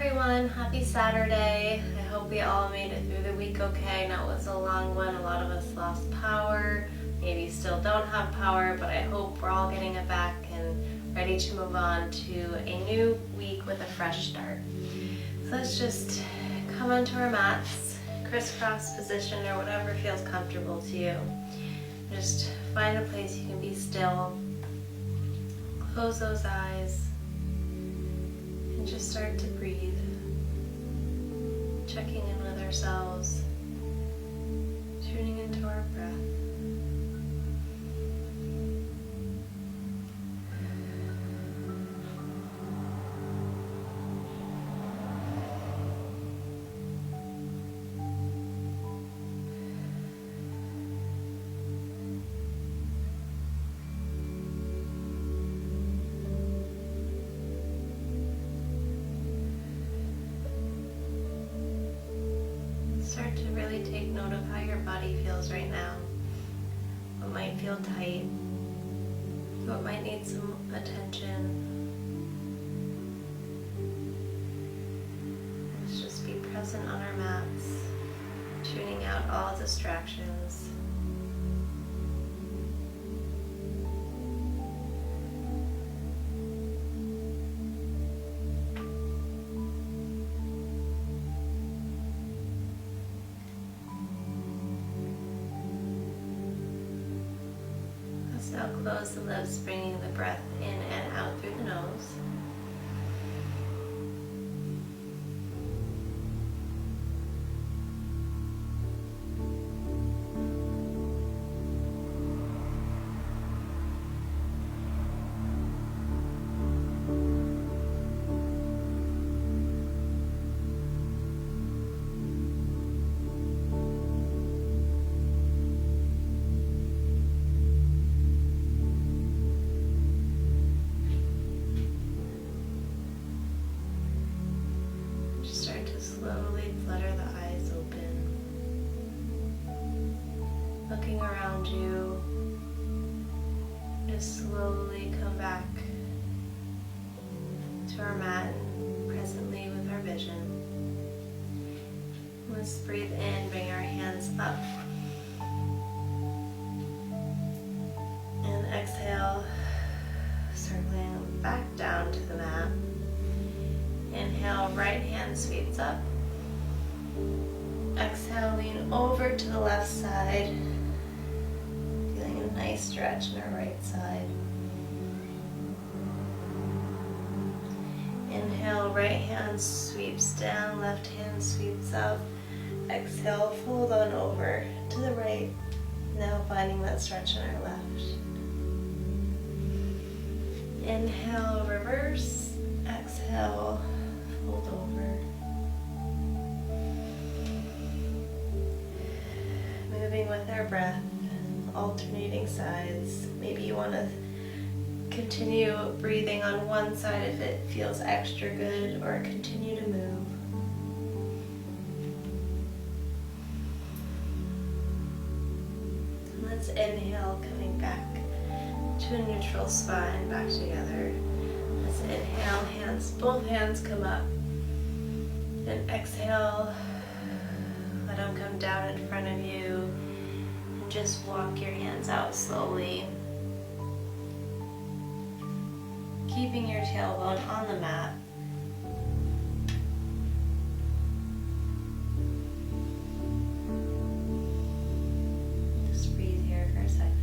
everyone, happy Saturday. I hope we all made it through the week okay. I know it was a long one, a lot of us lost power, maybe still don't have power, but I hope we're all getting it back and ready to move on to a new week with a fresh start. So let's just come onto our mats, crisscross position or whatever feels comfortable to you. Just find a place you can be still, close those eyes, and just start to breathe, checking in with ourselves, tuning into our breath. Start to really take note of how your body feels right now. What might feel tight, what might need some attention. Let's just be present on our mats, tuning out all distractions. Now close the lips, bringing the breath in and out through the nose. Slowly flutter the eyes open, looking around you. Just slowly come back to our mat and presently with our vision. Let's breathe in, bring our hands up, and exhale, circling back down to the mat. Inhale, right hand sweeps up. Exhale, lean over to the left side. Feeling a nice stretch in our right side. Inhale, right hand sweeps down, left hand sweeps up. Exhale, fold on over to the right. Now finding that stretch in our left. Inhale, reverse. Exhale, fold over. Moving with our breath, alternating sides. Maybe you want to continue breathing on one side if it feels extra good, or continue to move. And let's inhale, coming back to a neutral spine, back together. Let's inhale, both hands come up. And exhale, let them come down in front of you. And just walk your hands out slowly. Keeping your tailbone on the mat. Just breathe here for a second.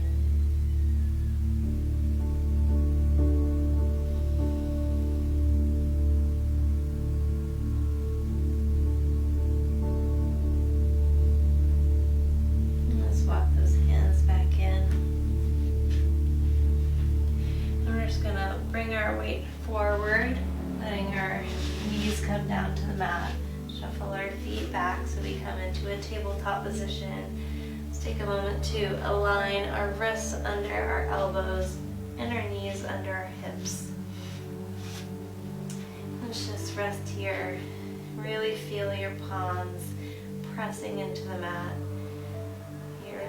Bring our weight forward, letting our knees come down to the mat. Shuffle our feet back so we come into a tabletop position. Let's take a moment to align our wrists under our elbows and our knees under our hips. Let's just rest here. Really feel your palms pressing into the mat. Your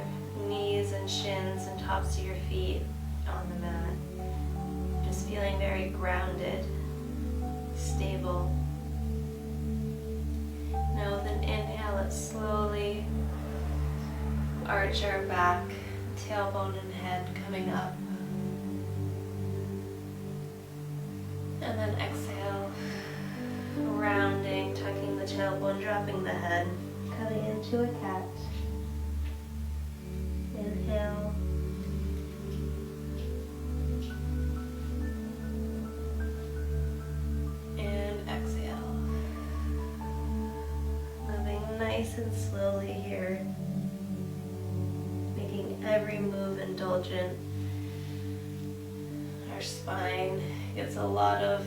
knees and shins and tops of your feet on the mat. Just feeling very grounded, stable. arch our back, tailbone and head coming up. And then exhale, rounding, tucking the tailbone, dropping the head, coming into a cat. Inhale. And exhale. Moving nice and slowly here. Making every move indulgent. Our spine gets a lot of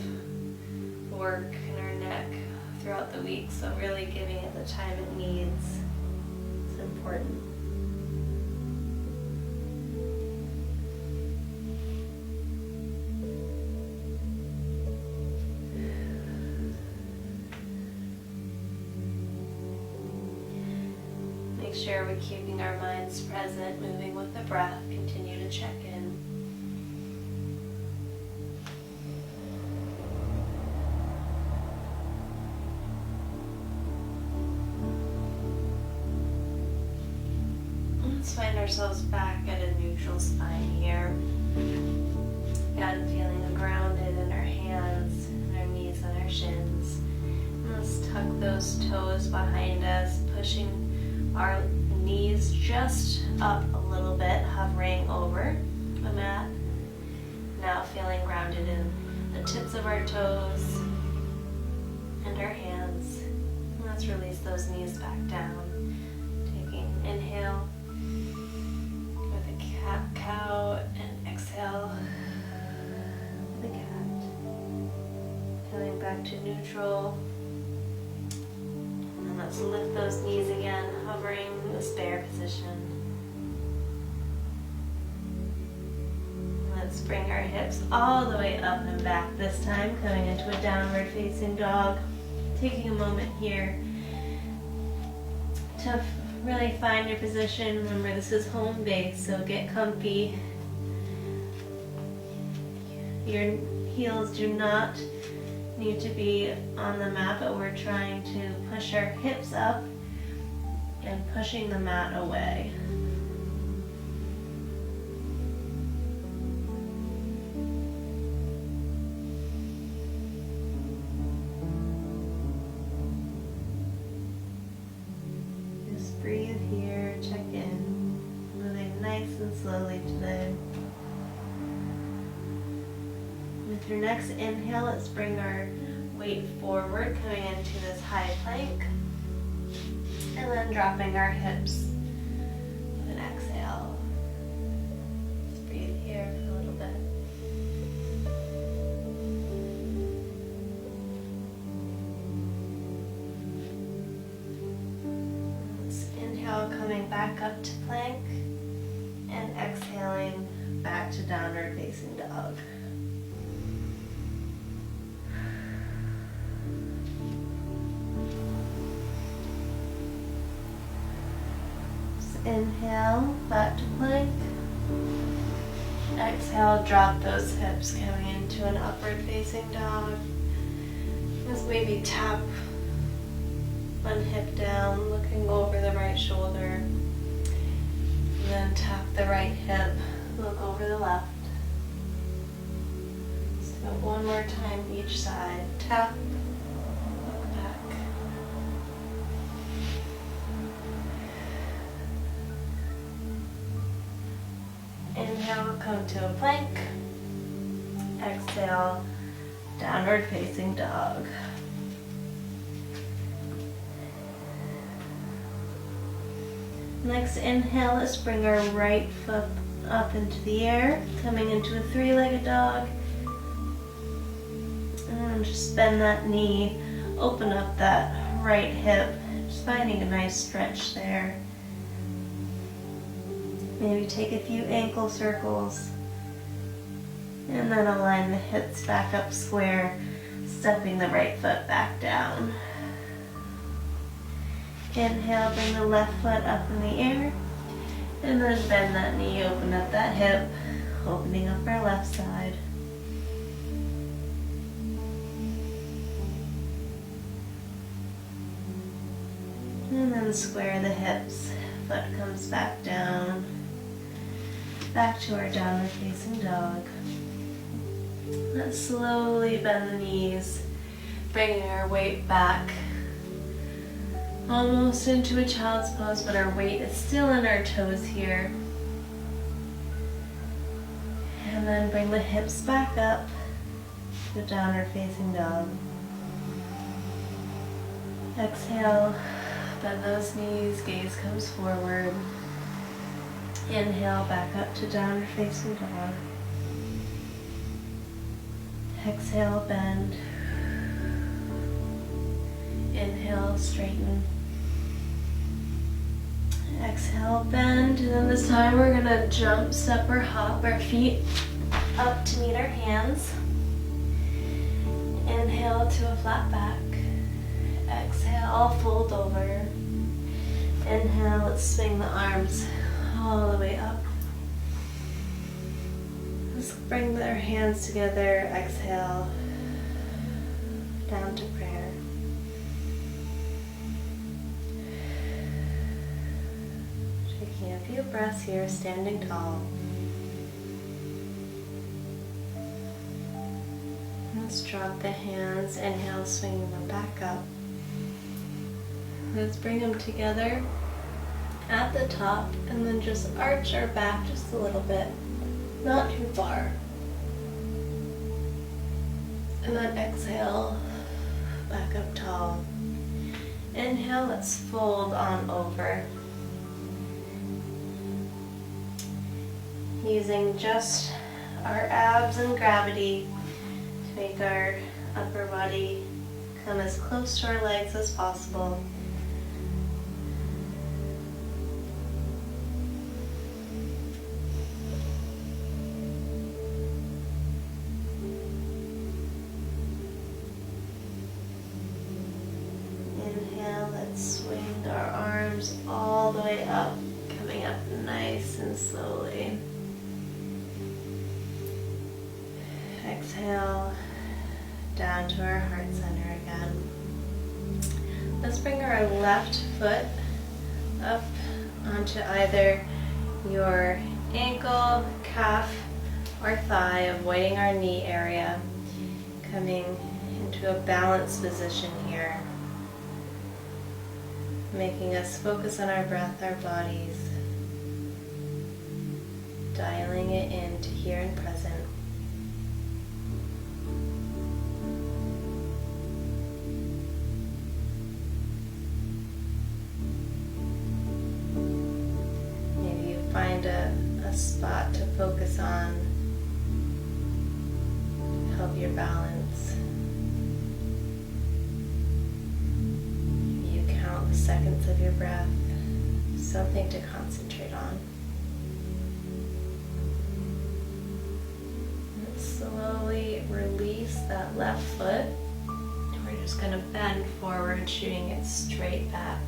work in our neck throughout the week, so really giving it the time it needs is important. Make sure we're keeping our minds present, moving with the breath. Continue to check in. Let's find ourselves back at a neutral spine here. Again, feeling grounded in our hands, and our knees and our shins. And let's tuck those toes behind us, pushing our knees just up a little bit, hovering over the mat. Now feeling grounded in the tips of our toes and our hands. And let's release those knees back down. Taking inhale with a cat cow and exhale with a cat. Coming back to neutral. And let's lift those knees again, hovering in this bear position. Let's bring our hips all the way up and back this time, coming into a downward facing dog. Taking a moment here to really find your position. Remember, this is home base, so get comfy. Your heels do not need to be on the mat, but we're trying to push our hips up and pushing the mat away. Just breathe here, check in, moving nice and slowly today. With your next inhale, let's bring our weight forward, coming into this high plank, and then dropping our hips with an exhale. Just breathe here for a little bit. Let's inhale, coming back up to plank, and exhaling back to downward facing dog. Inhale, back to plank. Exhale, drop those hips, coming into an upward facing dog. Just maybe tap one hip down, looking over the right shoulder. And then tap the right hip, look over the left. So one more time each side. Tap, look back. Inhale, come to a plank. Exhale, downward facing dog. Next inhale, let's bring our right foot up into the air, coming into a three-legged dog. And just bend that knee, open up that right hip, just finding a nice stretch there. Maybe take a few ankle circles, and then align the hips back up square, stepping the right foot back down. Inhale, bring the left foot up in the air, and then bend that knee, open up that hip, opening up our left side. And then square the hips, foot comes back down, back to our downward facing dog. Let's slowly bend the knees, bringing our weight back almost into a child's pose, but our weight is still in our toes here. And then bring the hips back up to downward facing dog. Exhale, bend those knees, gaze comes forward. Inhale, back up to downward facing dog. Exhale, bend. Inhale, straighten. Exhale, bend, and then this time we're gonna jump, step, or hop our feet up to meet our hands. Inhale to a flat back. Exhale, fold over. Inhale, let's swing the arms all the way up. Let's bring our hands together. Exhale, down to prayer. Taking a few breaths here, standing tall. Let's drop the hands. Inhale, swing them back up. Let's bring them together at the top and then just arch our back just a little bit, not too far. And then exhale, back up tall. Inhale, let's fold on over. Using just our abs and gravity to make our upper body come as close to our legs as possible. Inhale, let's swing our arms all the way up, coming up nice and slowly. Exhale, down to our heart center again. Let's bring our left foot up onto either your ankle, calf, or thigh, avoiding our knee area, coming into a balanced position here, making us focus on our breath, our bodies, dialing it into here and present. Find a spot to focus on, help your balance. You count the seconds of your breath, something to concentrate on. And slowly release that left foot. We're just going to bend forward, shooting it straight back.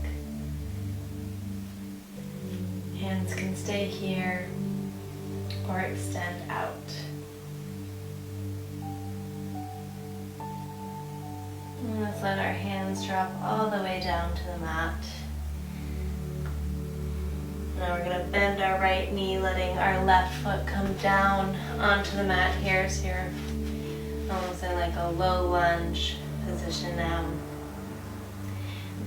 Hands can stay here or extend out. And let's let our hands drop all the way down to the mat. Now we're going to bend our right knee, letting our left foot come down onto the mat here. So you're almost in like a low lunge position now.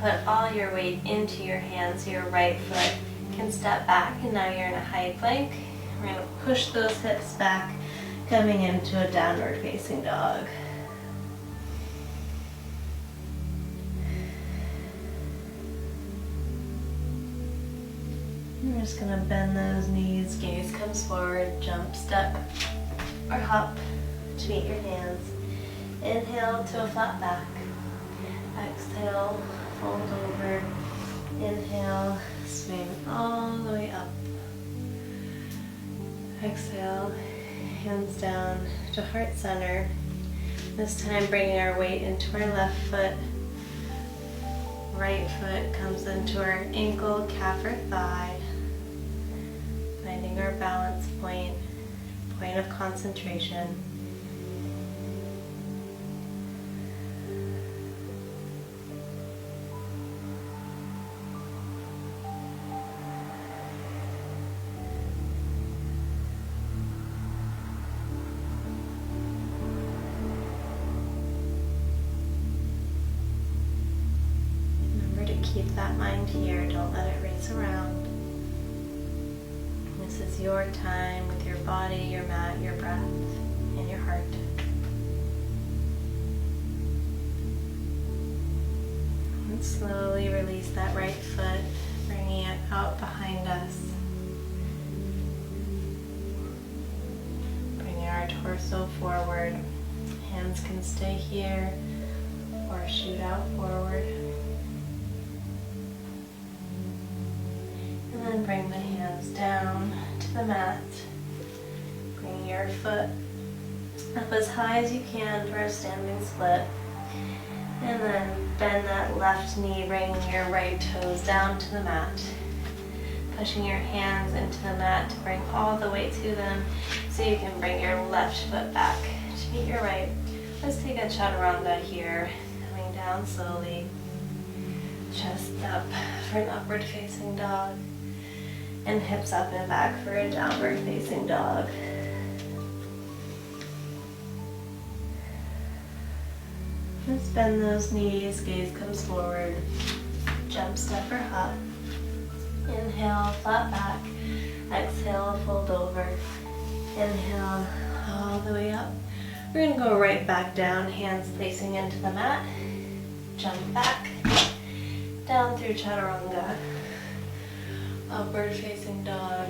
Put all your weight into your hands. Your right foot can step back, and now you're in a high plank. We're going to push those hips back, coming into a downward facing dog. We're just going to bend those knees, gaze comes forward, jump, step, or hop to meet your hands. Inhale to a flat back. Exhale, fold over. Inhale, swing all the way up. Exhale, hands down to heart center. This time bringing our weight into our left foot. Right foot comes into our ankle, calf, or thigh. Finding our balance point, point of concentration. Keep that mind here. Don't let it race around. This is your time with your body, your mat, your breath, and your heart. And slowly release that right foot, bringing it out behind us. Bringing our torso forward. Hands can stay here or shoot out forward. And then bring the hands down to the mat. Bring your foot up as high as you can for a standing split. And then bend that left knee, bringing your right toes down to the mat. Pushing your hands into the mat to bring all the way to them so you can bring your left foot back to meet your right. Let's take a chaturanga here. Coming down slowly. Chest up for an upward facing dog. And hips up and back for a downward facing dog. Let's bend those knees, gaze comes forward. Jump, step, or hop. Inhale, flat back. Exhale, fold over. Inhale, all the way up. We're going to go right back down, hands facing into the mat. Jump back. Down through chaturanga. Upward facing dog.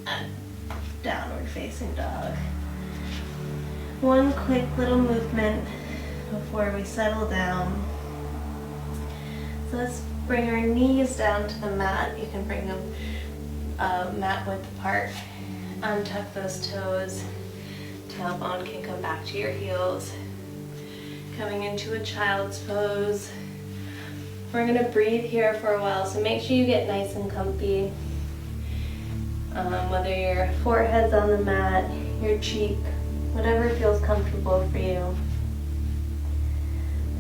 And downward facing dog. One quick little movement before we settle down. So let's bring our knees down to the mat. You can bring them mat width apart. Untuck those toes. Tailbone can come back to your heels. Coming into a child's pose. We're going to breathe here for a while, so make sure you get nice and comfy. Whether your forehead's on the mat, your cheek, whatever feels comfortable for you.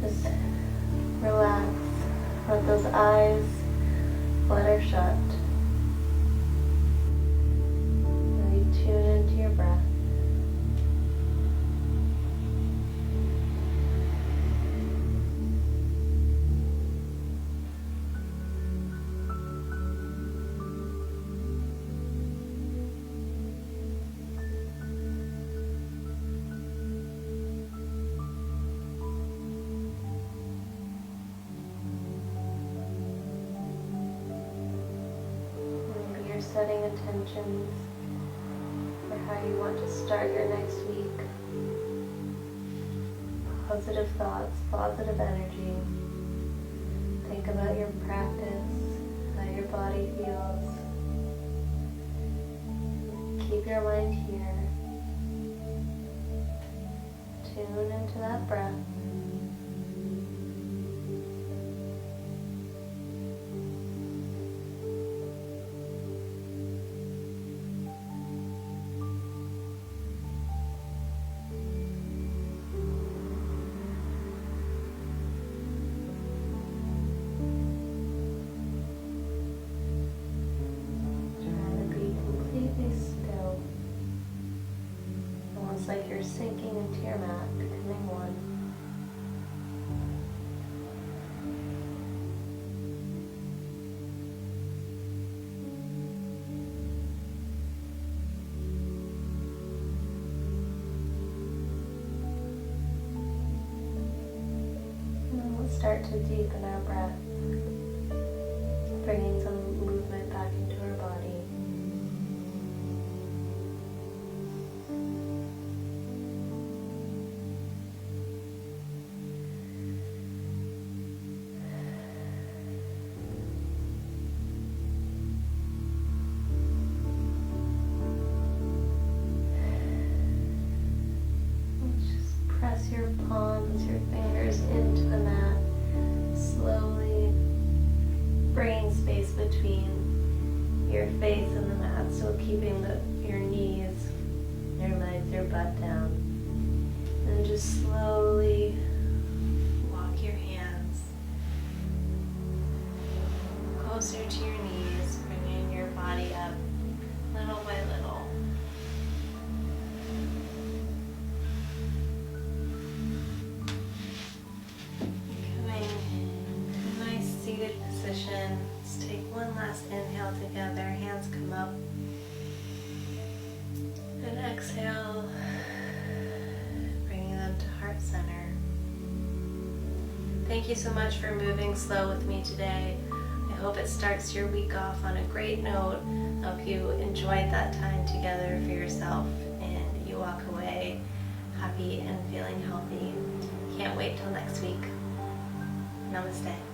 Just relax. Let those eyes flutter shut. Really tune into your breath. Setting intentions for how you want to start your next week. Positive thoughts, positive energy. Think about your practice, how your body feels. Keep your mind here. Tune into that breath. Like you're sinking into your mat, becoming one. And then we'll start to deepen our breath, bringing some movement back into our body. Your palms, your fingers into the mat, slowly bringing space between your face and the mat, so keeping your knees, your legs, your butt down. And just slowly walk your hands closer to your knees, bringing your body up little by little. last inhale together, hands come up. And exhale, bringing them to heart center. Thank you so much for moving slow with me today. I hope it starts your week off on a great note. I hope you enjoyed that time together for yourself and you walk away happy and feeling healthy. Can't wait till next week. Namaste.